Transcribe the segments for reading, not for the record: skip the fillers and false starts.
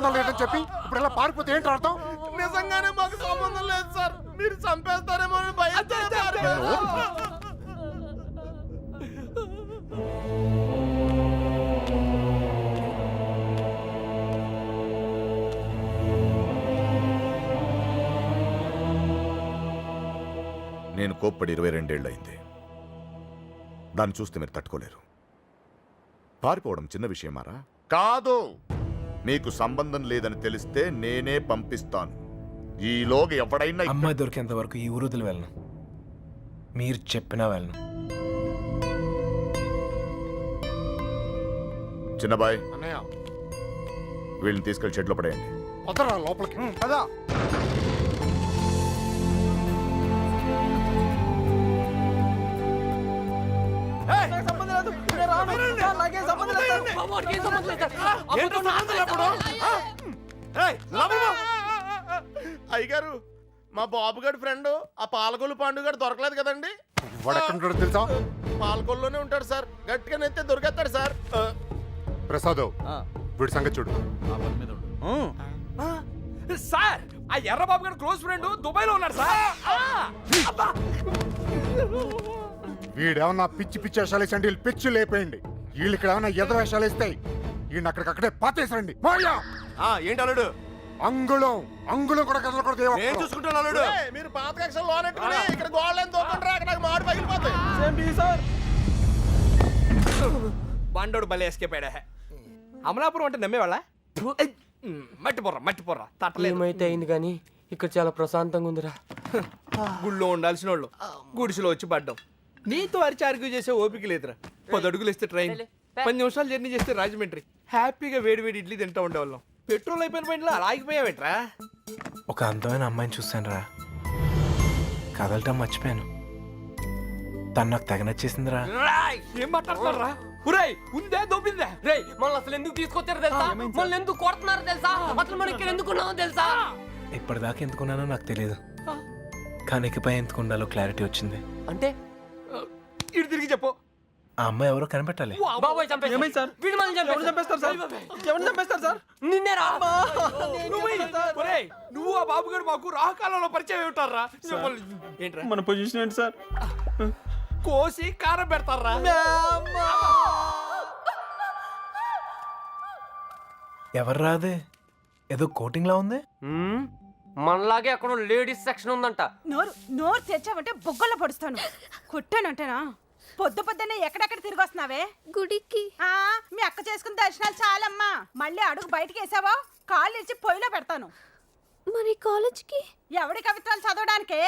సంబంధం లేదని చెప్పి ఇప్పుడు ఇలా పారిపోతే ఏంటి అర్థం? నిజంగానే మాకు సంబంధం లేదు సార్, మీరు చంపేస్తారేమో అని భయంతో నేను కోప్పడి 22 ఏళ్ళయింది. దాన్ని చూస్తే మీరు తట్టుకోలేరు. పారిపోవడం చిన్న విషయమారా? కాదు. మీకు సంబంధం లేదని తెలిస్తే నేనే పంపిస్తాను. ఈలోగా ఎవడైనా అమ్మాయి దొరికేంత వరకు ఈ ఊరుదులు వెళ్ళను. మీరు చెప్పినా వెళ్ళను. చిన్నబాయ్, అన్నయ్య వీళ్ళని తీసుకెళ్లి షెడ్లో పడేయండి. వదరా లోపలికి కదా. అయ్యగారు, మా బాబు గారి ఫ్రెండ్ ఆ పాలకొల్లు పాండు గారు దొరకలేదు కదండి. వాడు ఎక్కడ ఉంటాడో తెలుసా? పాలకొల్లులోనే ఉంటాడు సార్, గట్టిగా నెత్తే దొరికేస్తాడు సార్. ప్రసాద్, వీడి సంగతి చూడు. సార్, ఆ ఎర్రబాబు గారి క్లోజ్ ఫ్రెండ్ దుబాయ్ లో ఉన్నాడు సార్. వీడేమన్నా పిచ్చి పిచ్చి వేషాలు వేసండి, వీళ్ళు పిచ్చి లేపేయండి. వీళ్ళు ఇక్కడ ఏమన్నా ఎద వేషాలు వేస్తాయి, వీడిని అక్కడికక్కడే పాతేసండి. ఏంటి అల్లుడు? అంగుళం అంగుళం కూడా కదలకూడదు. నేను చూసుకుంటాను అల్లుడు. మీరు పాత కక్షలు లోనెట్టుకుని ఇక్కడ గోళ్ళని తోకుంటారా, నాకు మాడు పగిలిపోతాయి. బండోడు బలి ఎస్కేపాడా. అమలాపురం అంటే నమ్మేవాళ్ళ? మట్టిపోర్రా తట్టలేదు. ఏమైతే అయింది కానీ ఇక్కడ చాలా ప్రశాంతంగా ఉందిరా. గుళ్ళో ఉండాల్సిన వాళ్ళు గుడిసెలో వచ్చి పడ్డాం. నీతో అరిచి ఆర్గ్యూ చేసే ఓపిక లేదురా. 10 అడుగులు ఇస్తే ట్రైన్, 10 నిమిషాలు జర్నీ చేస్తే రాజమండ్రి. హ్యాపీగా వేడి వేడి ఇడ్లీ తింటా ఉండేవాళ్ళం. పెట్రోల్ అయిపోయిన బండిలో అలా ఆగిపోయావేంట్రా? ఒక అందమైన అమ్మాయిని చూశాను రా, కదలటం మర్చిపోయాను. తను నాకు తెగ నచ్చేసిందిరా. ఏం మాట్లాడతారా? ఉరేయ్, ఉందే దొబ్బిందే. రేయ్, మనల్ని అసలు ఎందుకు తీసుకొచ్చారో తెలుసా? మనల్ని ఎందుకు కొడుతున్నారో తెలుసా? అసలు మనం ఇక్కడ ఎందుకు ఉన్నామో తెలుసా? ఇప్పటిదాకా ఎందుకున్నానో నాకు తెలియదు, కానీ ఇకపై ఎందుకు ఉండాలో క్లారిటీ వచ్చింది. అంటే ఇటు తిరిగి చెప్పు. ఆ అమ్మాయి ఎవరో కనిపెట్టాలి. బాబాయ్ చంపేస్తారు. వీడు మనల్ని చంపేస్తారు సార్. ఎవరు చంపేస్తారు సార్? నిన్నే రా. నువ్వు ఆ బాబు గారు మాకు రాహకాలంలో పరిచయం ఉంటారా? ఏంట్రా మన పొజిషన్ ఏంటి సార్? కోసి కారం పెడతారా? ఎవరు రాదే, ఏదో కోటింగ్ లా ఉంది. మనలాగే అక్కడ లేడీస్ సెక్షన్ ఉందంట. నోరు తెచ్చావంటే బొగ్గల్లో పడుస్తాను. కుట్టానంటేనా? పొద్దున్నే ఎక్కడెక్కడ తిరిగి వస్తున్నావే? గుడికి. మీ అక్క చేసుకున్న దర్శనాలు చాలమ్మా. మళ్ళీ అడుగు బయటకి వేసావా కాళ్ళు ఇచ్చి పొయ్యిలో పెడతాను. మరి కాలేజ్కి? ఎవడి కవిత్వాలు చదవడానికే?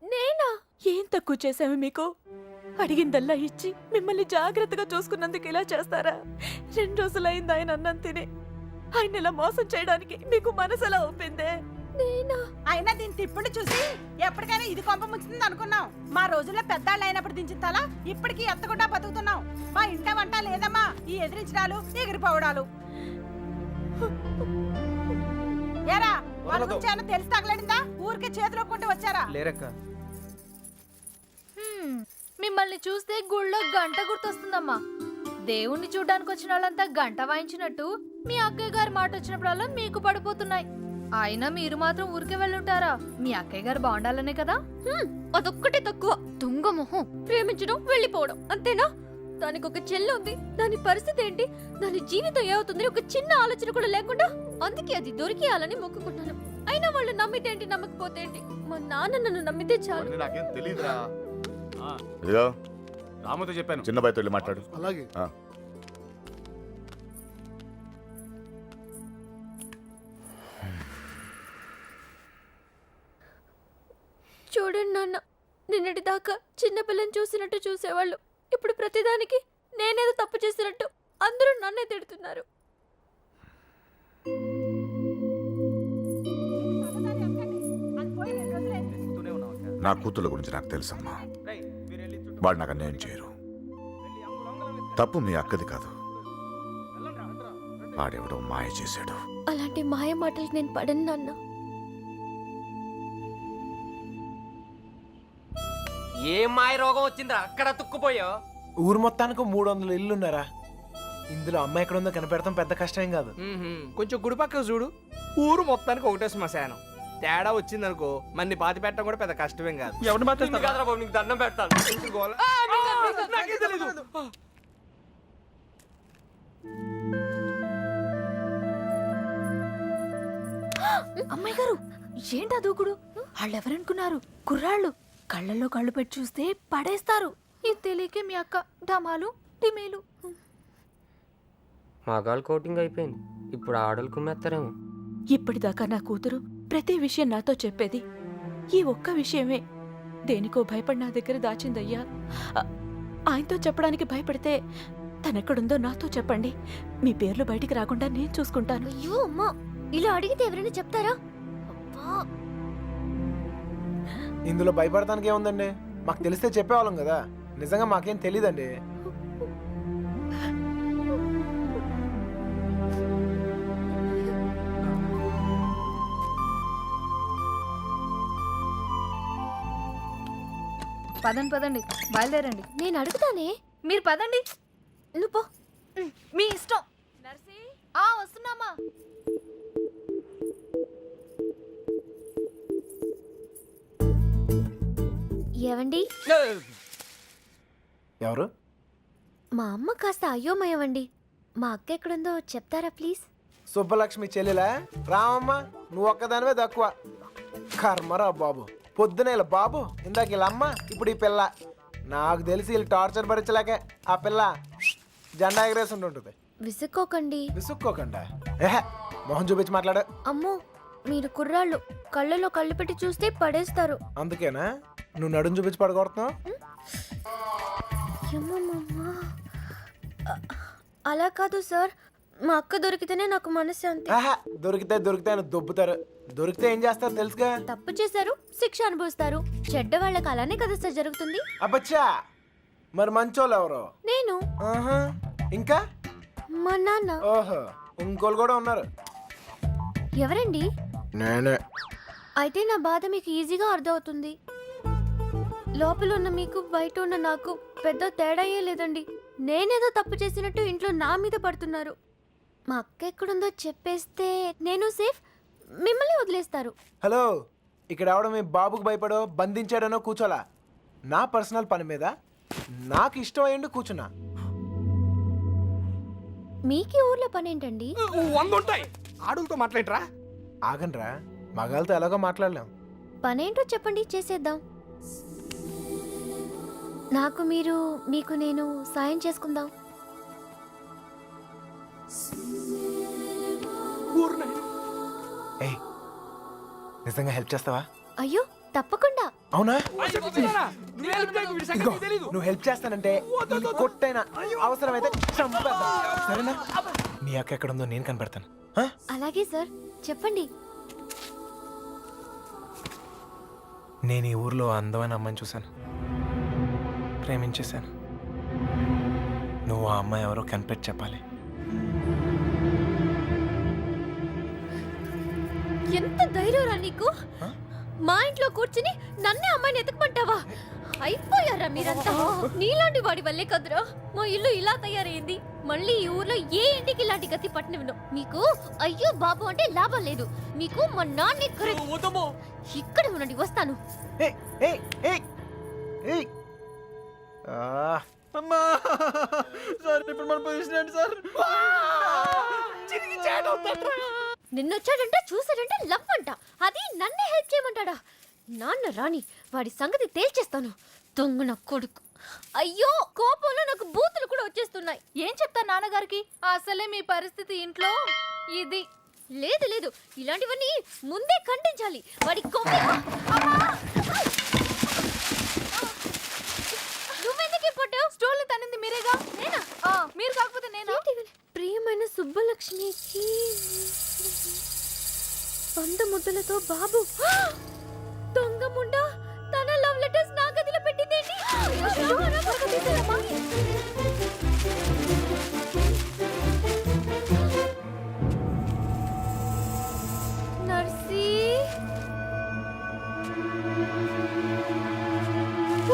నేనా? ఏం తక్కువ చేసావు మీకు? అడిగిందల్లా ఇచ్చి మిమ్మల్ని జాగ్రత్తగా చూసుకున్నందుకు ఇలా చేస్తారా? 2 రోజులైంది ఆయన అన్నం తిని. ఆయన ఇలా మోసం చేయడానికి మీకు మనసు ఎలా ఒప్పిందే? నేనా? అయినా దీని తిప్పుడు చూసి ఎప్పటికైనా ఇది కొంప ముంచుతుంది అనుకున్నాం. మా రోజుల్లో పెద్దాళ్ళు అయినప్పుడు దించిన తల ఇప్పటికీ ఎత్తకుండా బతుకుతున్నాం. మా ఇంట వంట లేదమ్మా ఈ ఎదిరించడాలు ఎగిరిపోవడాలు. ఏరా, వాళ్ళ గురించి ఏమన్నా తెలిసి తగలడిందా? ఊరికే చేతిలో కొంటూ వచ్చారా? లేరక్క. మిమ్మల్ని చూస్తే గుళ్ళో గంట గుర్తొస్తుందమ్మా. దేవుణ్ణి చూడ్డానికి వచ్చిన వాళ్ళంతా గంట వాయించినట్టు మీ అక్కయ్య గారి మాట వచ్చినప్పుడల్లా మీకు పడిపోతున్నాయి. అయినా మీరు మాత్రం ఊరికే వెళ్ళుంటారా? మీ అక్కయ్య గారు బాగుండాలనే కదా. అదొక్కటే తక్కువ. తుంగ మొహం. ప్రేమించడం వెళ్ళిపోవడం అంతేనా? దానికి ఒక చెల్లి ఉంది. దాని పరిస్థితి ఏంటి? దాని జీవితం ఏమవుతుంది ఒక చిన్న ఆలోచన కూడా లేకుండా. అందుకే అది దొరికేయాలని మొక్కుకుంటున్నాను. అయినా వాళ్ళు నమ్మితే ఏంటి, నమ్మకపోతే ఏంటి? మా నాన్న నన్ను నమ్మితే చాలు. నాకేం తెలీదురా. ఇదిగో రాముతో చెప్పాను. చిన్న బాయ్తో వెళ్ళి మాట్లాడు. అలాగే. చూడండి నాన్న, నిన్నటి దాకా చిన్నపిల్లని చూసినట్టు చూసేవాళ్ళు ఇప్పుడు ప్రతిదానికి నేనేదో తప్పు చేసినట్టు అందరూ నన్నే తిడుతున్నారు. నా కూతుళ్ళ గురించి నాకు తెలుసమ్మా. వాడు నాకు అన్యాయం చేయరు. తప్పు మీ అక్కది కాదు, వాడెవడో మాయ చేశాడు. అలాంటి మాయ మాటలు నేను పడను నాన్న. ఏ మాయ రోగం వచ్చిందిరా అక్కడ తుక్కుపోయా? ఊరు మొత్తానికి 300 ఇల్లున్నారా. ఇందులో అమ్మాయి ఎక్కడ ఉందో కనిపెడతాం పెద్ద కష్టమేం కాదు. కొంచెం గుడి పక్క చూడు, ఊరు మొత్తానికి ఒకటే శ్మశానం. తేడా వచ్చిందనుకో మన్ని పాతి పెట్టడం కూడా పెద్ద కష్టమేం కాదు. ఎవరిని బాధ నిన్ను కాదురా బాబు, నీకు దండం పెడతాను. ఇంటి గోల. నాకే తెలీదు. అమ్మాయి గారు ఏంటా దూకుడు? వాళ్ళెవరనుకున్నారు? కుర్రాళ్ళు. కళ్ళల్లో కళ్ళు పెట్టి చూస్తే పడేస్తారు. ఇది తెలియకే మీ అక్క డమాలు టిమేలు. మగాళ్ళ కోటింగ్ అయిపోయింది, ఇప్పుడు ఆడలు కుమ్మేస్తారేమో. ఇప్పటిదాకా నా కూతురు ప్రతి విషయం నాతో చెప్పేది. ఈ ఒక్క విషయమే దేనికో భయపడి నా దగ్గర దాచిందయ్యా. ఆయనతో చెప్పడానికి భయపడితే తనెక్కడుందో నాతో చెప్పండి. మీ పేర్లు బయటికి రాకుండా నేను చూసుకుంటాను. అయ్యో అమ్మా, ఇలా అడిగితే ఎవరైనా చెప్తారా? అబ్బా. ఇందులో భయపడటానికి ఏముందండి? మాకు తెలిస్తే చెప్పేవాళ్ళం కదా. నిజంగా మాకేం తెలీదండి. పదండి పదండి, బయలుదేరండి. నేను అడుగుతానే, మీరు పదండి. నువ్వు పో, మీ ఇష్టం. వస్తున్నామా? ఏవండి, ఎవరు? మా అమ్మ కాస్త అయోమయమండి. మా అక్క ఎక్కడుందో చెప్తారా ప్లీజ్? సుబ్బలక్ష్మి చెల్లెలా? రామమ్మ, నువ్వు ఒక్కదానివే తక్కువ. కర్మరా బాబు, పొద్దున ఇలా బాబు, ఇందాక ఇలా అమ్మ, ఇప్పుడు ఈ పిల్ల. నాకు తెలిసి వీళ్ళు టార్చర్ భరించలేకే ఆ పిల్ల జెండా ఎగరేసి ఉంటుంటుంది. విసుక్కోకండి. విసుక్కోకండి. ఏహే, మొహం చూపించి మాట్లాడు. అమ్మో, మీరు కుర్రాళ్ళు, కళ్ళలో కళ్ళు పెట్టి చూస్తే పడేస్తారు. అందుకేనా నువ్వు నడుము చూపించి పడగొడుతున్నావు? ఏమమ్మా? అలా కాదు సార్, మా అక్క దొరికితేనే నాకు మనశ్శాంతి. ఆహా, దొరికితే అని దొబ్బుతారు. దొరికితే ఏం చేస్తారు తెలుసుగా? తప్పు చేశారు, శిక్ష అనుభవిస్తారు. చెడ్డ వాళ్ళకి అలానే కదా సార్ జరుగుతుంది. అబ్బచ్చా, మరి మంచోళ్ళు ఎవరు? నేను. ఆహా, ఇంకా? మా నాన్న. ఓహో, ఇంకోళ్ళు కూడా ఉన్నారు. ఎవరండి? నేనే. అయితే నా బాధ మీకు ఈజీగా అర్థమవుతుంది. లోపల ఉన్న మీకు బయట ఉన్న నాకు పెద్ద తేడాయే లేదండి. నేనేదో తప్పు చేసినట్టు ఇంట్లో నా మీద పడుతున్నారు. మా అక్క ఎక్కడుందో చెప్పేస్తే నేను సేఫ్, మిమ్మల్ని వదిలేస్తారు. హలో, ఇక్కడ ఎవడో మీ బాబుకు భయపడో బంధించాడనో కూర్చోలా. నా పర్సనల్ పని మీద నాకు ఇష్టం అయ్యండి కూర్చున్నా. మీకీ ఊర్లో పని ఏంటండి? 100 ఉంటాయి. ఆడులతో మాట్లాడరా? ఆగండ్రా, మగాళ్ళతో ఎలాగో మాట్లాడలేం. పనేంటో చెప్పండి, చేసేద్దాం. నాకు మీరు, మీకు నేను సాయం చేసుకుందాం. ఏయ్, నిజంగా హెల్ప్ చేస్తావా? అయ్యో తప్పకుండా. అవునా? ఇదిగో, నువ్వు హెల్ప్ చేస్తానంటే ఈ కొట్టైనా అవసరమైతే చంపేద్దాం. సరేనా? నీ అక్క ఎక్కడుందో నేను కనిపెడతాను. ఆ? అలాగే సార్, చెప్పండి. నేను ఈ ఊర్లో అందమైన అమ్మాయిని చూశాను, ప్రేమించేశాను. నువ్వు ఆ అమ్మాయి ఎవరో కనిపెట్టి చెప్పాలి. ఎంత ధైర్యం రా నీకు? మా ఇంట్లో కూర్చుని నన్నే అమ్మాయిని ఎతకమంటావా? అయిపోయారా మీరంతా? నీలాంటి వాడి వల్లే కదురా మా ఇల్లు ఇలా తయారైంది. మళ్ళీ ఈ ఊర్లో ఏ ఇంటికి ఇలాంటి గతి పట్టినవిను. మీకు అయ్యో బాబు అంటే లాభం లేదు. మీకు మా నాన్న ఇక్కడ ఉండండి, వస్తాను. ఏయ్, ఏయ్, ఏయ్, ఏయ్. అమ్మా సార్, ఇప్పుడు మన పొజిషన్ ఏంటి సార్? నిన్నొచ్చాడంటే చూసాడంటే లవ్ అంట. అది నన్నే హెల్ప్ చేయమంటాడా? నాన్న రాని వాడి సంగతి తేల్చేస్తాను. దొంగ నా కొడుకు. అయ్యో, కోపంలో నాకు బూతులు కూడా వచ్చేస్తున్నాయి. ఏం చెప్తా నాన్నగారికి? అసలే మీ పరిస్థితి ఇంట్లో ఇది. లేదు లేదు, ఇలాంటివన్నీ ముందే ఖండించాలి. వాడి నువ్వెందుకు పట్టావు? స్టోర్లు తనింది మీరేగా. నేనా? మీరు కాకపోతే నేనా? ప్రియమైన సుబ్బలక్ష్మికి 100 ముద్దలతో బాబు. దొంగ ముండా, తన లవ్ లెటర్స్ నా గదిలో పెట్టిందేంటి? నర్సీ,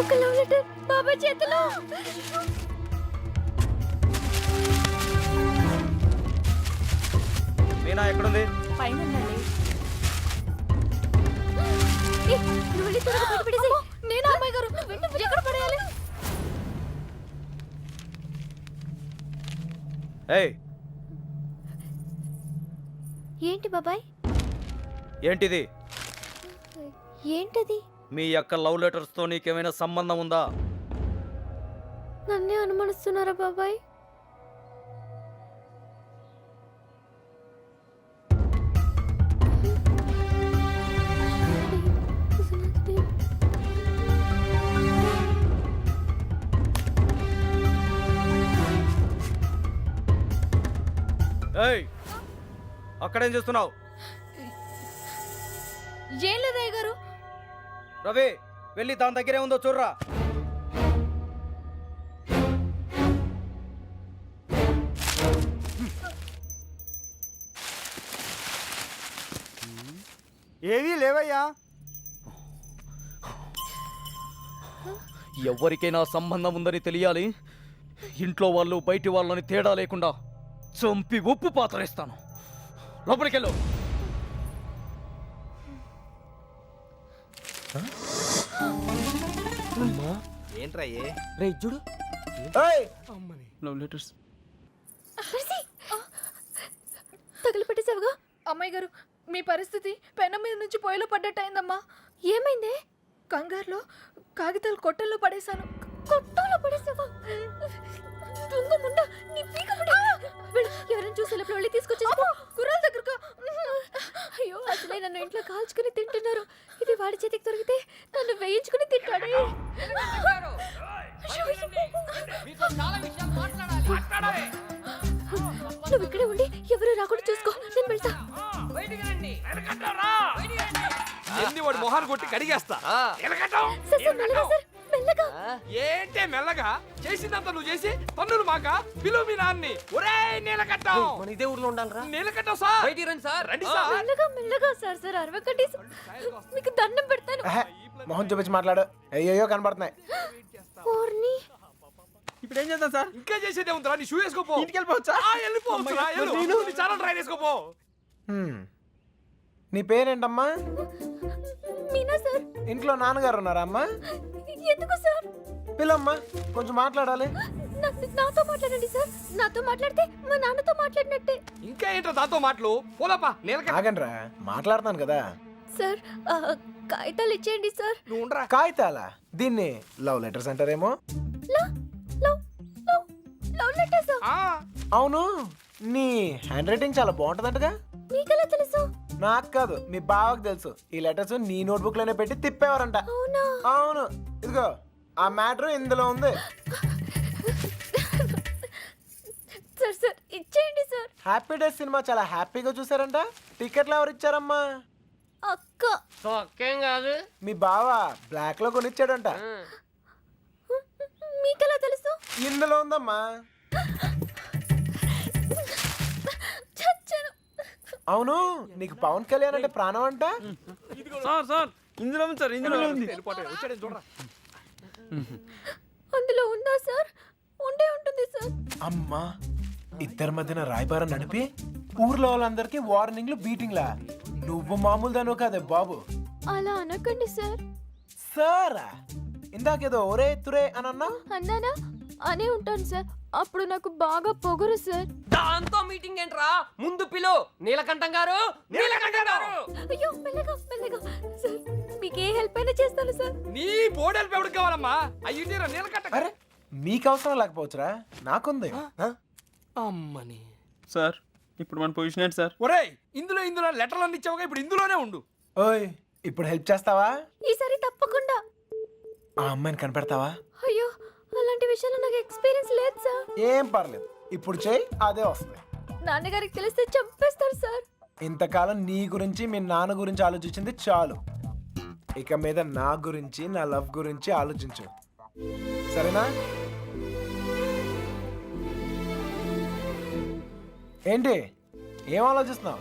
ఒక లవ్ లెటర్ బాబా చేతిలో. మీనా ఎక్కడుంది? పైన ఉందండి. నువ్వు వెళ్ళి త్వరగా బయట పడేసేయ్. నేను అమ్మాయి గారు ఎక్కడ పడేయాలి? ఏయ్, ఏంటి బాబాయ్? ఏంటిది? ఏంటది? మీ యొక్క లవ్ లెటర్స్ తో నీకేమైనా సంబంధం ఉందా? నన్నే అనుమానిస్తున్నారా బాబాయ్? ఏయ్, అక్కడేం చేస్తున్నావు? ఏం లేదయ్య గారు. రవి, వెళ్ళి దాని దగ్గరే ఉందో చూడరా. ఏవీ లేవయ్యా. ఎవరికైనా సంబంధం ఉందని తెలియాలి. ఇంట్లో వాళ్ళు బయటి వాళ్ళని తేడా లేకుండా చంపి ఉప్పు పాతరేస్తాను. లోపలికెళ్ళు. ఏంట్రా ఏ రే చూడు. Love letters. తగిలి పెట్టేసావుగా. అమ్మాయి గారు, మీ పరిస్థితి పెనం మీద నుంచి పొయ్యిలో పడ్డట్టయిందమ్మా. ఏమైందే? కంగారులో కాగితాలు కొట్టల్లో పడేశాను. కొట్టల్లో పడేసావా? దొంగ ముండ, నీ పీక ముడి. వెళ్ళు, ఎవరైనా చూసి లోపల వెళ్ళి తీసుకొచ్చేసి కుర్రాల దగ్గరకు. అయ్యో, అసలే నన్ను ఇంట్లో కాల్చుకుని తింటున్నారు. ఇది వాడి చేతికి దొరికితే నన్ను వేయించుకుని తింటాడే. మీతో చాలా విషయాలు మాట్లాడాలి. నువ్వు ఇక్కడే ఉండి ఎవరు రాకుండా చూసుకో. నేను వెళ్తా. బయటికి రండి. ఎన్ని వాడి మొహాన్ని కొట్టి కడిగేస్తా. ఎలగటం. సార్, సార్, మెల్లగా సార్, మెల్లగా. ఏంటే మెల్లగా? చేసిందంతా నువ్వు చేసి పన్నులు మాక పిలువు మీ నాన్ని. ఒరే నీలకట్టం. మన ఇదే ఊర్లో ఉండాలిరా. నీలకట్టం సార్. బయటికి రండి సార్. రండి సార్. మెల్లగా మెల్లగా సార్. సార్ అరవకండి. మీకు దండం పెడతాను. మొహం చూపించి మాట్లాడు. అయ్యో కనబడుతున్నాయి. ఓర్ని. ఇప్పుడు ఏం చేద్దాం సార్? ఇంకా చేసేదే ఉందిరా. నీ షూ వేసుకోపో. ఇంటికి వెళ్ళిపోవచ్చా? వెళ్ళిపోవచ్చురా. నీ చాలా ట్రై చేసుకోపో. నీ పేరేంటమ్మా? మీనా సార్. ఇంట్లో నాన్నగారు ఉన్నారా అమ్మా? ఎందుకు సార్? పిల్లమ్మా, కొంచెం మాట్లాడాలి. నాతో మాట్లాడండి సార్. నాతో మాట్లాడితే మా నాన్నతో మాట్లాడినట్టే. ఇంకా ఏంటో దాంతో మాటలు? పోలప్పా. నీలకట్ట. ఆగండ్రా, మాట్లాడుతాను కదా. సార్, కాగితాలు ఇచ్చేయండి సార్. నువ్వు ఉండరా. కాగితాలా? దీన్ని లవ్ లెటర్స్ అంటారేమో. Love love love love letters. అవును, నీ హ్యాండ్ రైటింగ్ చాలా బాగుంటుందంటగా. మీకెలా తెలుసు? నాకు కాదు, మీ బావకు తెలుసు. ఈ లెటర్స్ నీ నోట్బుక్ లోనే పెట్టి తిప్పేవారంట. అవునా? అవును, ఇదిగో ఆ మ్యాటర్ ఇందులో ఉంది. సార్ సార్, ఇచ్చేయండి సార్. హ్యాపీ డేస్ సినిమా చాలా హ్యాపీగా చూసారంట. టికెట్లు ఎవరు ఇచ్చారమ్మా? అక్క. ఒక్కేం కాదు. మీ బావ బ్లాక్ లో కొనిచ్చాడంట. మీకెలా తెలుసు? ఇందులో ఉందమ్మా. చచ్చాను. అవును, నీకు పవన్ కళ్యాణ్ అంటే ప్రాణం అంట. సార్ సార్, ఇందులో ఉంది సార్, ఇందులో ఉంది. వచ్చాడే చూడరా. అందులో ఉందా సార్? ఉండే ఉంటుంది సార్. అమ్మా, ఇద్దరి మధ్యన రాయబారం నడిపి ఊర్లో వాళ్ళందరికీ వార్నింగ్లు బీటింగ్లా. నువ్వు మామూలు దాను కాదే బాబు. అలా అనకండి సార్. సారా, ఇందాకేదో ఒరే తురే అని అన్నా. అన్నానా? అనే ఉంటాను సార్. అప్పుడు నాకు బాగా పొగరు సార్. దాంతో మీటింగ్ ఏంట్రా? ముందు పిలు. నీలకంఠం గారు, నీలకంఠం గారు. అయ్యో, మెల్లగా మెల్లగా సార్. మీకు ఏ హెల్ప్ అయినా చేస్తాను సార్. నీ బోడెల్ ఎవరికి కావాలమ్మా? అయ్యి నీలకట్ట. అరే, మీకు అవసరం లేకపోవచ్చురా, నాకుంది. అమ్మని. సార్, ఇప్పుడు మన పొజిషన్ ఏంటి సార్? ఒరేయ్, ఇందులో లెటర్లు అన్ని ఇచ్చావుగా, ఇప్పుడు ఇందులోనే ఉండు. ఓయ్, ఇప్పుడు హెల్ప్ చేస్తావా? ఈసారి తప్పకుండా. ఆ అమ్మాయిని కనిపెడతావా? అయ్యో, అలాంటి విషయాలు నాకు ఎక్స్పీరియన్స్ లేదు సార్. ఏం పర్లేదు, ఇప్పుడు చెయ్యి, అదే వస్తుంది. నాన్నగారికి తెలిస్తే చంపేస్తారు సార్. ఇంతకాలం నీ గురించి మీ నాన్న గురించి ఆలోచించింది చాలు. ఇక మీద నా గురించి, నా లవ్ గురించి ఆలోచించు, సరేనా? ఏంటి, ఏం ఆలోచిస్తున్నావు?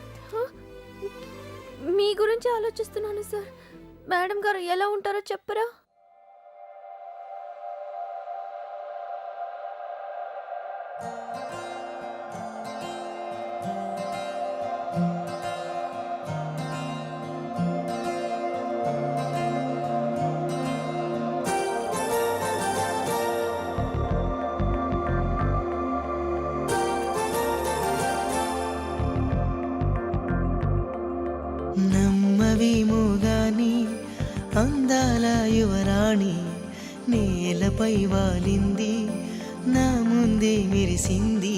మీ గురించి ఆలోచిస్తున్నాను సార్. మేడం గారు ఎలా ఉంటారో చెప్పరా? అందాల యువరాణి నేలపై వాలింది నా ముందే మెరిసింది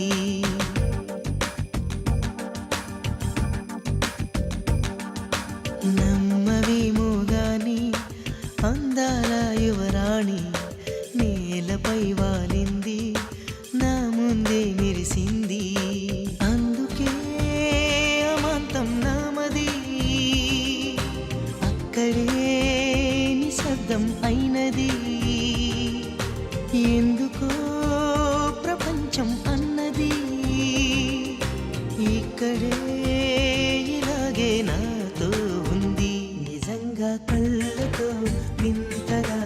నమ్మవేమో గాని అందాల యువరాణి నేలపై వాలింది నా ముందే మెరిసింది అందుకే అమాంతం నామది అక్కడే నిశ్శబ్దం అయినది ఎందుకో ప్రపంచం అన్నది ఇక్కడే ఇలాగే నాతో ఉంది నిజంగా కళ్ళతో వింతగా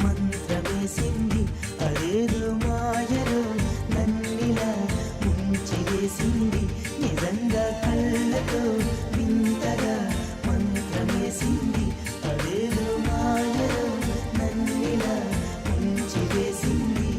మంత్రమేసింది అదేదో మాయలో నన్నిలా ముంచి వేసింది నిజంగా కళ్ళతో వింతగా మంత్రమేసింది అదేదో మాయలో నన్నిలా ముంచి వేసింది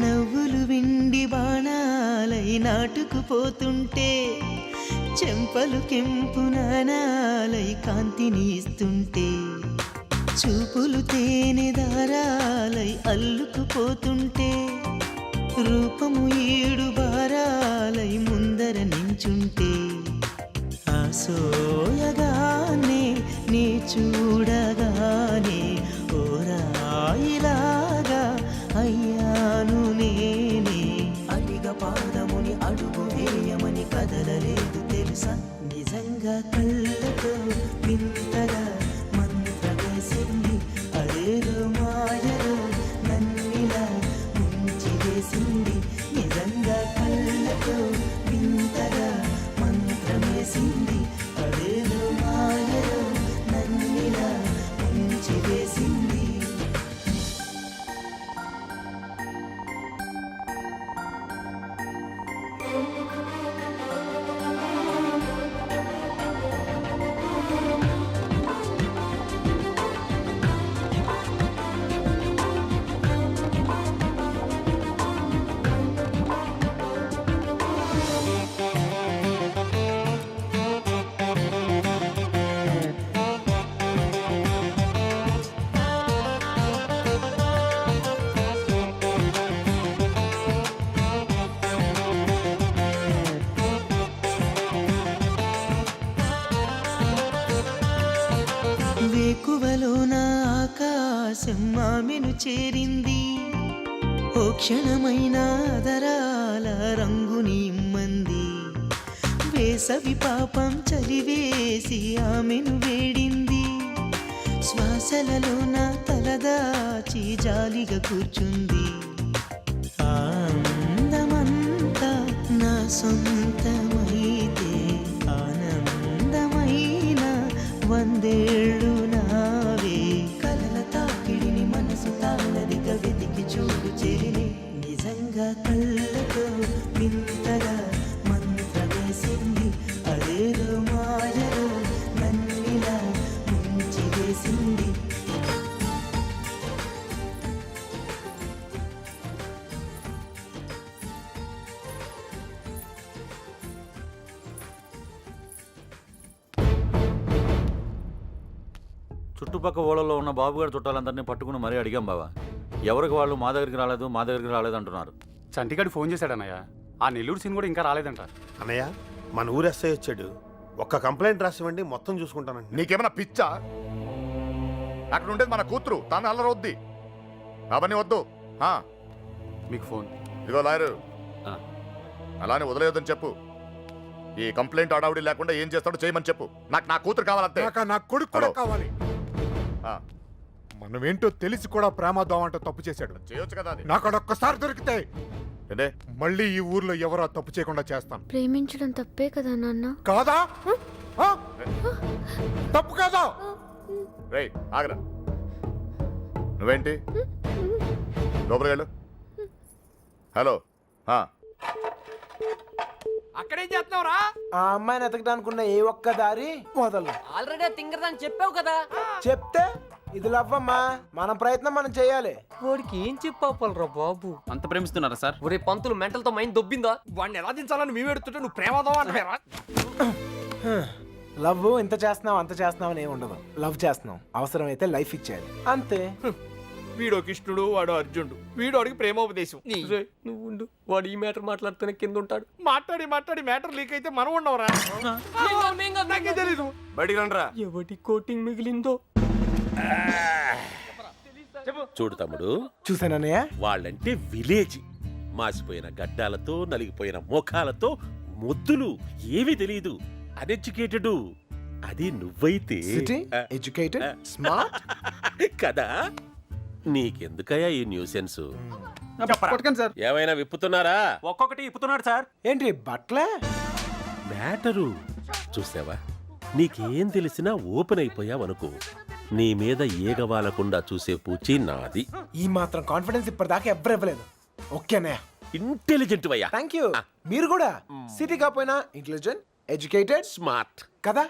నవ్వులు విండి బాణాలై నాటుకుపోతుంటే చెంపలు కెంపు నానాలై కాంతిని ఇస్తుంటే చూపులు తేనె దారాలై అల్లుకుపోతుంటే రూపము ఏడు బారాలై ముందర నించుంటే ఆసోయగానే నీ చూడగానే ఓరాయిలాగా అయ్యాను నేనే అలిగ పాదముని అడుగు వేయమని కదలలేదు తెలుసా నిజంగా కళ్ళతో వింతగా మంత్రమేసింది అదేదో మాయలో నన్నిలా ముంచి వేసింది నిజంగా కళ్ళతో వింతగా మంత్రమేసింది అదేదో మాయలో నన్నిలా ముంచి వేసింది వేకువలో నా ఆకాశం ఆమెను చేరింది ఓ క్షణమైన దరాల రంగుని ఇమ్మంది వేసవి పాపం చలివేసి ఆమెను వేడింది శ్వాసలలో నా తలదాచి జాలిగా కూర్చుంది ఆనందమంతా నా సొంతమైతే ఆనందమైన వందేళ్ళు నావే కలల తాకిడిని మనసు తాళదిగా వెతికి చూడు చెరిని నిజంగా కళ్ళతో వింతగా మంత్రమేసింది అదేదో మాయలో నన్నిలా ముంచి వేసింది చుట్టుపక్క ఊళ్ళలో ఉన్న బాబుగారి చుట్టాలందరినీ పట్టుకుని మరీ అడిగాం బావా ఎవరికి వాళ్ళు మా దగ్గరికి రాలేదు అంటున్నారు. చంటిగాడు ఫోన్ చేశాడన్నయ్య ఆ నెల్లూరు సీన్ కూడా ఇంకా రాలేదంట. అన్నయ్య మన ఊరు ఎస్ఐ వచ్చాడు ఒక్క కంప్లైంట్ రాసివ్వండి మొత్తం చూసుకుంటానండి. నీకేమైనా పిచ్చా? అక్కడ ఉండేది మన కూతురు, తాను అల్లరొద్ది. అవన్నీ వద్దు. మీకు ఫోన్ ఇదిగో లాయరు, అలానే వదిలేయొద్దని చెప్పు. ఈ కంప్లైంట్ అడావుడి లేకుండా ఏం చేస్తాడో చేయమని చెప్పు. నాకు నా కూతురు కావాలంతే. నా కొడుకు కూడా కావాలి. మనమేంటో తెలిసి కూడా ప్రేమద్దాం అంటూ తప్పు చేశాడు. చేయొచ్చు కదా అది. నాకు అడొక్కసారి దొరికితే మళ్ళీ ఈ ఊర్లో ఎవరో తప్పు చేయకుండా చేస్తాను. ప్రేమించడం తప్పే కదా నాన్న? కాదా? తప్పు కాదా? రేయ్ ఆగరా. నువ్వేంటి లోపలికి వెళ్ళు. హలో అక్కడేం చేస్తున్నావురా? ఆ అమ్మాయిని ఎతకడానుకున్న ఏ ఒక్క దారి మొదలు ఆల్రెడీ తింగరదని చెప్పావు కదా. చెప్తే ఇది లవ్వమ్మా. మన ప్రయత్నం మనం చేయాలి. వాడికి ఏం చెప్పాలరా బాబు? అంత ప్రేమిస్తున్నారా సార్? ఒరే పంతులు మెంటల్ తో మైండ్ దొబ్బిందా? వాడిని ఎలా దించాలని మేము ఎడుతుంటే నువ్వు ప్రేమదావా అంటారా? లవ్ ఇంత చేస్తున్నావు అంత చేస్తున్నావు అని ఏమి ఉండదు. లవ్ చేస్తున్నావు, అవసరమైతే లైఫ్ ఇచ్చేయాలి అంతే. వీడో కృష్ణుడు, వాడు అర్జునుడు, వీడోడికి ప్రేమోపదేశం. నువ్వు ఉండు, వాడు ఈ మ్యాటర్ మాట్లాడుతూనే కింద ఉంటాడు. మాట్లాడి మాట్లాడి మ్యాటర్ లీక్ అయితే మనం ఉండవరా? నాకే తెలీదు. బయటికి రండిరా. ఎవటి కోటింగ్ మిగిలిందో. చూడు తమ్ముడు, చూసానన్నయ్య, వాళ్ళంటే విలేజ్. మాసిపోయిన గడ్డాలతో నలిగిపోయిన ముఖాలతో ముద్దులు, ఏమీ తెలియదు. అన్ఎడ్యుకేటెడ్. అది నువ్వైతే సిటీ ఎడ్యుకేటెడ్ స్మార్ట్ కదా. నీకెందుకయ్యా ఈ న్యూసెన్స్? పట్టుకోండి సార్. ఏమైనా విప్పుతున్నారా? ఒక్కొక్కటి ఇప్పుతున్నాడు సార్. ఏంటి బట్లే? మ్యాటరు చూసావా? నీకేం తెలిసినా ఓపెన్ అయిపోయావనుకో, నీ మీద ఏగవాలకుండా చూసే పూచి నాది. ఈ మాత్రం కాన్ఫిడెన్స్ ఇప్పటిదాకా ఎవ్వరు ఇవ్వలేదు. ఓకేనయ్య, ఇంటెలిజెంట్ అయ్యా. Thank you. మీరు కూడా సిటీ కాకపోయినా ఇంటెలిజెంట్ ఎడ్యుకేటెడ్ స్మార్ట్ కదా.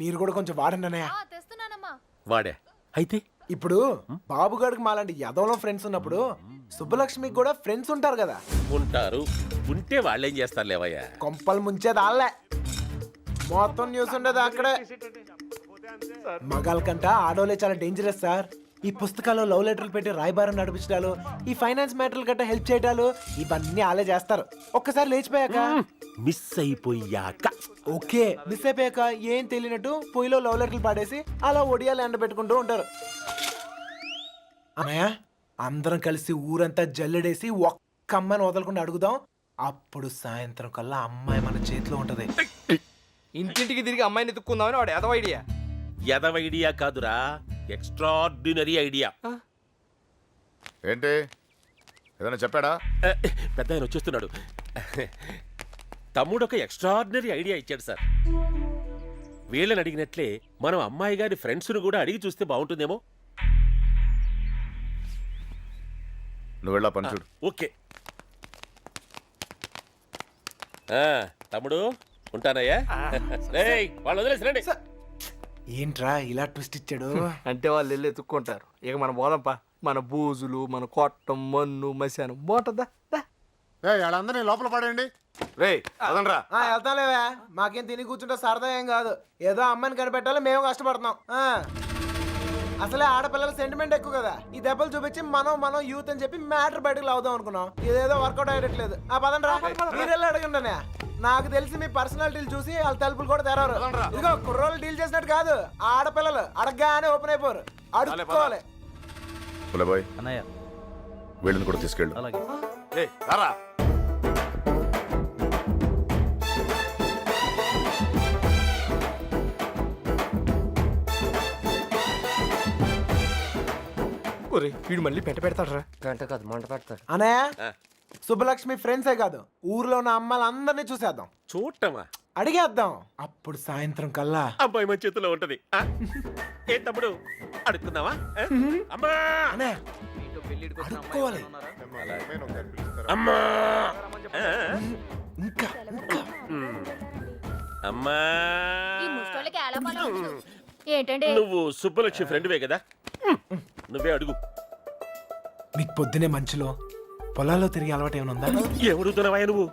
మీరు కూడా కొంచెం వాడండి అన్నయ్య. తెస్తున్నానమ్మా. వాడే అయితే ఇప్పుడు బాబు గారికి మాలాంటి యదవలో ఫ్రెండ్స్ ఉన్నప్పుడు సుబ్బలక్ష్మికి కూడా ఫ్రెండ్స్ ఉంటారు కదా. ఉంటారు. ఉంటే వాళ్ళేం చేస్తారు లేవయ్యా? కొంపలు ముంచేది వాళ్ళే. మొత్తం న్యూస్ ఉండేది అక్కడే. మగాళ్ళ కంట ఆడోళ్ళే చాలా డేంజరస్ సార్. ఈ పుస్తకాల్లో లవ్ లెటర్లు పెట్టి రాయబారం నడిపించడాలు, ఈ ఫైనాన్స్ మ్యాటర్లు గట్రా హెల్ప్ చేయడాలు, ఇవన్నీ వాళ్ళే చేస్తారు. ఒక్కసారి లేచిపోయాక మిస్ అయిపోయాక. ఓకే, మిస్ అయిపోయాక ఏం తెలియనట్టు పొయ్యిలో లవ్ లెటర్లు పాడేసి అలా ఒడియాలు ఎండబెట్టుకుంటూ ఉంటారు. అన్నయ్య, అందరం కలిసి ఊరంతా జల్లెడేసి ఒక్క అమ్మాయిని వదలకుండా అడుగుదాం. అప్పుడు సాయంత్రం కల్లా అమ్మాయి మన చేతిలో ఉంటది. ఇంటింటికి తిరిగి అమ్మాయిని ఎత్తుక్కుందామని వాడు ఎదవ ఐడియా. ఎదవ ఐడియా కాదురా, ఎక్స్ట్రాడినరీ ఐడియా. ఏంటి ఏదైనా చెప్పాడా? పెద్ద ఆయన వచ్చేస్తున్నాడు. తమ్ముడు ఒక ఎక్స్ట్రాడినరీ ఐడియా ఇచ్చాడు సార్. వీళ్ళని అడిగినట్లే మనం అమ్మాయి గారి ఫ్రెండ్స్ను కూడా అడిగి చూస్తే బాగుంటుందేమో. నువ్వు వెళ్ళా పని చూడు. ఓకే తమ్ముడు, ఉంటానయ్యా. రేయ్, వాళ్ళు వదిలేసిరండి. ఏంట్రా ఇలా ట్విస్ట్ ఇచ్చాడు? అంటే వాళ్ళు వెళ్ళి ఎత్తుక్కుంటారు. ఇక మన బోదంపా, మన బూజులు, మన కొట్టం, మన్ను, మశానం బాగుంటుందా? వాళ్ళందరినీ లోపల పడేయండి. రేయ్ అదనరా. వెళ్తాలేవా, మాకేం తిని కూర్చుంటే సరదా ఏం కాదు. ఏదో అమ్మాయిని కనిపెట్టాలి, మేము కష్టపడుతున్నాం. అసలే ఆడపిల్లల సెంటిమెంట్ ఎక్కువ కదా. ఈ దెబ్బలు చూపించి మనం యూత్ అని చెప్పి మ్యాటర్ బయటకు లావుదాం అనుకున్నాం. ఇదేదో వర్కౌట్ అయ్యట్లేదు. పదండి రా, మీరు అడగండి. నాకు తెలిసి మీ పర్సనాలిటీలు చూసి వాళ్ళ తలుపులు కూడా తెరవరు. ఇదిగో కుర్రోళ్ళు డీల్ చేసినట్టు కాదు, ఆడపిల్లలు అడగగానే ఓపెన్ అయిపోరు. అడుక్కోవాలి. బాయ్ వీళ్ళని కూడా తీసుకెళ్ళు. రారా. ఒరే, వీడు మళ్ళీ పెడతాడు. గంట కాదు, మంట పెడతాడు. అనయ్య, సుబ్బలక్ష్మి ఫ్రెండ్సే కాదు, ఊర్లో ఉన్న అమ్మాయిలందరినీ చూసేద్దాం. చూడటమా? అడిగేద్దాం. అప్పుడు సాయంత్రం కల్లా అబ్బాయి మన చేతిలో ఉంటది. ఏ తమ్ముడు, అడుగుతున్నావా? అమ్మా, అనయ్య, అడుక్కోవాలి. అమ్మా, ఇంకా అమ్మా. ఈ ముష్టోళ్ళకి ఎలా పని ఉండదు. ఏంటండి? నువ్వు సుబ్బలక్ష్మి ఫ్రెండ్వే కదా, నువ్వే అడుగు. నీకు పొద్దునే మంచులో పొలాల్లో తిరిగి అలవాటు ఏమైనా ఉందా? ఏమడుగుతున్నావా నువ్వు?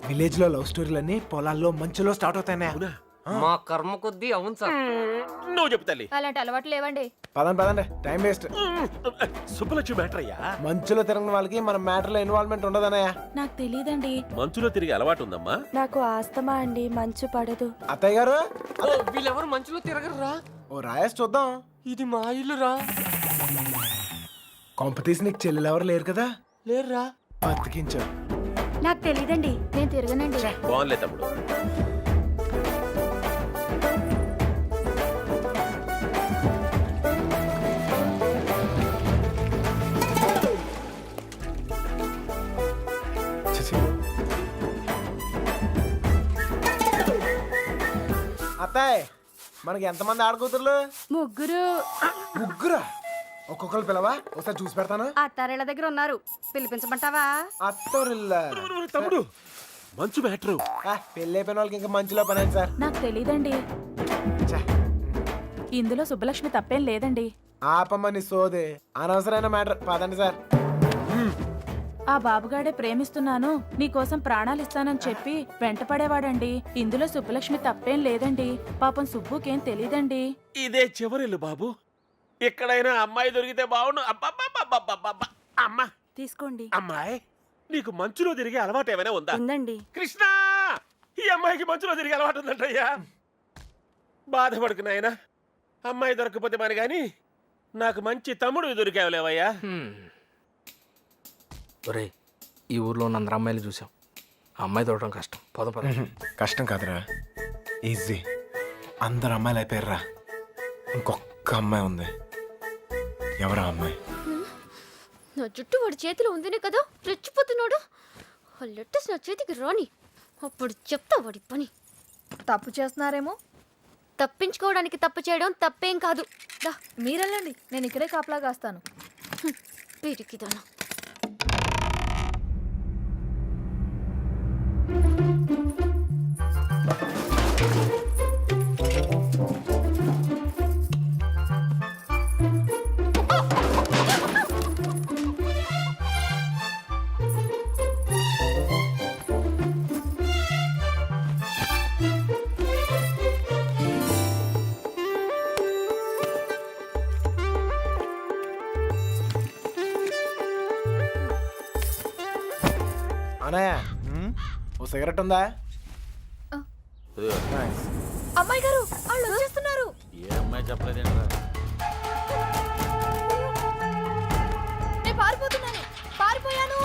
విలేజ్ లో లవ్ స్టోరీలన్నీ పొలాల్లో మంచులో స్టార్ట్ అవుతాయి. మా కర్మ కొద్దీ అవును సార్. నువ్వు చెప్పు తల్లి. అలాంటి అలవాట్లు లేవండి. పదండి, టైం వేస్ట్. సుబ్బలక్ష్మి మ్యాటర్ అయ్యా. మంచులో తిరిగిన వాళ్ళకి మన మ్యాటర్ లో ఇన్వాల్వ్మెంట్ ఉండదన్నయ్య. నాకు తెలియదండి. మంచులో తిరిగి అలవాటు ఉందమ్మా. నాకు ఆస్తమా అండి, మంచు పడదు. అత్తయ్య గారు, వీళ్ళెవరు మంచులో తిరగరురా. ఓ రాయేసి చూద్దాం. ఇది మా ఇల్లురా. కాంపిటీషన్ నీకు చెల్లెలు ఎవరు లేరు కదా? లేరురా. బతికించు. నాకు తెలియదండి, నేను తిరగనండి. బాగుంలే తమ్ముడు. అత్తాయ్, మనకి ఎంతమంది ఆడకూతుర్లు? ముగ్గురు. ముగ్గురా? ఒక్కొక్కరు పిలవా, ఒకసారి చూసి పెడతాను. అత్తారేళ్ల దగ్గర ఉన్నారు, పిలిపించమంటావా? అత్తోరిల్లా? తమ్ముడు మంచు మ్యాటరు. పెళ్ళి అయిపోయిన వాళ్ళకి ఇంకా మంచిలో పని ఏంటి సార్? నాకు తెలీదండి. ఛే, ఇందులో సుబ్బలక్ష్మి తప్పేం లేదండి. ఆపమ్మని సోదే, అనవసరమైన మ్యాటర్. పదండి సార్. ఆ బాబుగాడే ప్రేమిస్తున్నాను, నీకోసం ప్రాణాలు ఇస్తానని చెప్పి వెంటపడేవాడండి. ఇందులో సుబ్బలక్ష్మి తప్పేం లేదండి. పాపం సుబ్బుకేం తెలీదండి. ఇదే చివరిల్లు బాబు. ఎక్కడైనా అమ్మాయి దొరికితే బాగుండు. అబ్బబ్బబ్బబ్బబ్బబ్బ. అమ్మా తీసుకోండి. అమ్మాయి, నీకు మంచులో తిరిగే అలవాటు ఏమైనా ఉందా? ఉందండి. కృష్ణ, ఈ అమ్మాయికి మంచులో తిరిగే అలవాటు ఉందంటయ్యా. బాధపడుకు నాయనా, అమ్మాయి దొరకపోతే మరి గాని నాకు మంచి తమ్ముడు దొరికావులేవయ్యా. ఒరే, ఈ ఊర్లో ఉన్న అందరు అమ్మాయిలు చూసాం. అమ్మాయి దొరకడం కష్టం. పద పద. కష్టం కాదురా, ఈజీ. అందరు అమ్మాయిలు అయిపోయారా, ఇంకొక అమ్మాయి ఉంది. ఎవరా అమ్మాయి? నా జుట్టు వాడి చేతిలో ఉందినే కదా రెచ్చిపోతున్నాడు. ఆ లెటర్స్ నా చేతికి రాని, అప్పుడు చెప్తా వాడి పని. తప్పు చేస్తున్నారేమో. తప్పించుకోవడానికి తప్పు చేయడం తప్పేం కాదు. దా మీరెళ్ళండి, నేను ఇక్కడే కాపలా కాస్తాను. పిరికిదానా. అనయ్య, ఓ సిగరెట్ ఉందా? ఇదిగో. Nice. అమ్మాయి గారు, వాళ్ళు వచ్చేస్తున్నారు. ఏ అమ్మాయి చెప్పలేదేంట్రా? నేను పారిపోతున్నాను, పారిపోయాను.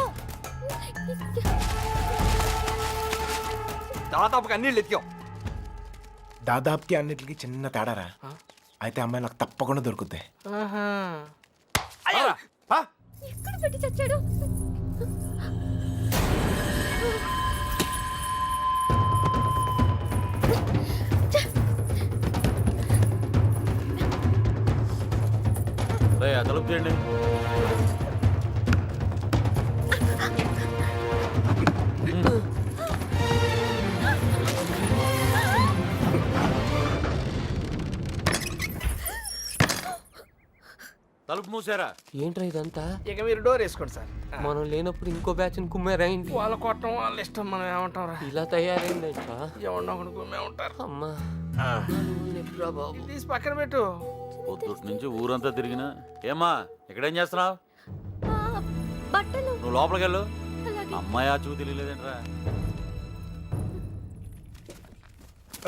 దాదాపుగా అన్ని ఎత్తికాం. దాదాపుకి అన్నిటికి చిన్న తేడారా. అయితే అమ్మాయి నాకు తప్పకుండా దొరుకుద్ది. ఎక్కడ పెట్టి చచ్చాడు? రేయ్, ఆ తలుపు తీయండి. తలుపు మూసారా? ఏంట్రా ఇదంతా? ఇక మీరు డోర్ వేసుకోండి సార్. మనం లేనప్పుడు ఇంకో బ్యాచ్ కుమ్మారా ఏంటి? వాళ్ళ కొట్టడం వాళ్ళ ఇష్టం, మనం ఏమంటాం రా. ఇలా తయారైందంటా? ఎవరినో ఒకటి గుమ్మే ఉంటారు. అమ్మా బాబు, తీసి పక్కన పెట్టు. పొద్దుటి నుంచి ఊరంతా తిరిగినా. ఏమ్మా, ఇక్కడేం చేస్తున్నావు? బట్టలు. నువ్వు లోపలికి వెళ్ళు. అలాగే. అమ్మాయి ఆ చూ తెలియలేదేంట్రా?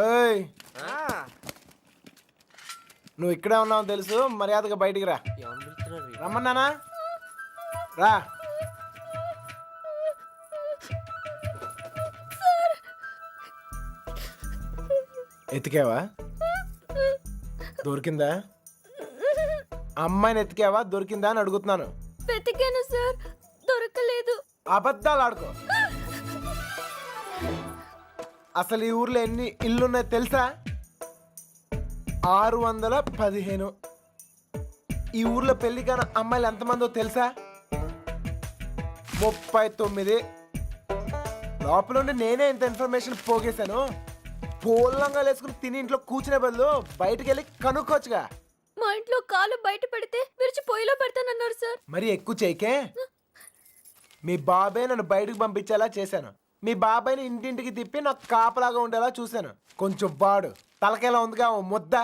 ఏయ్, నువ్వు ఇక్కడే ఉన్నావు తెలుసు, మర్యాదగా బయటికి రా. ఎవరు పిలుస్తున్నారు? రమ్మన్నానా? రా. ఎతికావా? దొరికిందా? అమ్మాయిని ఎతికావా? దొరికిందా అని అడుగుతున్నాను. వెతికాను సార్, దొరకలేదు. అబద్ధాలు ఆడుకో. అసలు ఈ ఊర్లో ఎన్ని ఇల్లున్నాయి తెలుసా? 615. ఈ ఊర్లో పెళ్లి కాని అమ్మాయిలు ఎంతమందో తెలుసా? 39. లోపల ఉండి నేనే ఇంత ఇన్ఫర్మేషన్ పోగేశాను. పోలంగా వేసుకుని తిని ఇంట్లో కూర్చునే బదులు బయటకు వెళ్ళి కనుక్కోవచ్చుగా. మా ఇంట్లో కాలు బయట పెడితే విరిచి పొయ్యిలో పెడతానన్నారు సార్. మరి ఎక్కువ చేయకే. మీ బాబాయ్ నన్ను బయటకు పంపించేలా చేశాను. మీ బాబాయ్ని ఇంటింటికి తిప్పి నాకు కాపలాగా ఉండేలా చూశాను. కొంచెం వాడు తలకేలా ఉందిగా ఓ ముద్ద.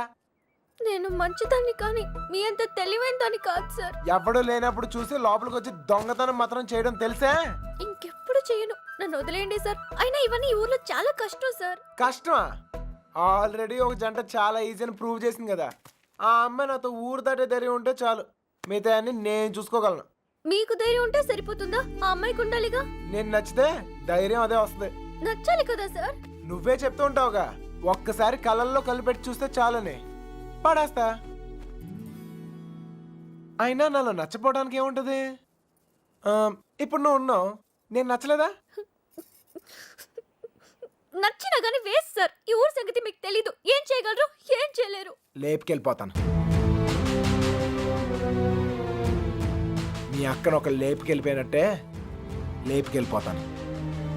నేను మంచిదాన్ని కానీ మీ అంత తెలివైన దాన్ని కాదు సార్. ఎవడూ లేనప్పుడు చూసి లోపలికి వచ్చి దొంగతనం మాత్రం చేయడం తెలుసా? ఇంకెప్పుడు చేయను, నన్ను వదిలేయండి సార్. అయినా ఇవన్నీ ఈ ఊర్లో చాలా కష్టం సార్. కష్టమా? ఆల్రెడీ ఒక జంట చాలా ఈజీ అని ప్రూవ్ చేసింది కదా. ఆ అమ్మాయి నాతో ఊరు దాటే ధైర్యం ఉంటే చాలు, మిగతా అన్ని నేను చూసుకోగలను. మీకు ధైర్యం ఉంటే సరిపోతుందా? ఆ అమ్మాయికి ఉండాలిగా. నేను నచ్చితే ధైర్యం అదే వస్తుంది. నచ్చాలి కదా సార్. నువ్వే చెప్తూ ఉంటావుగా, ఒక్కసారి కళ్ళల్లో కళ్ళు పెట్టి చూస్తే చాలని. పడేస్తా. అయినా నాలో నచ్చపోవడానికి ఏముంటది? ఇప్పుడు నువ్వు ఉన్నావు, నేను నచ్చలేదా? నచ్చినా గానీ వేస్ట్ సార్. ఈ ఊరు సంగతి మీకు తెలీదు. ఏం చేయగలరు, ఏం చేయలేరు. లేపుకెళ్ళిపోతాను. మీ అక్కను ఒక లేపుకెళ్ళిపోయినట్టే లేపుకెళ్ళిపోతాను.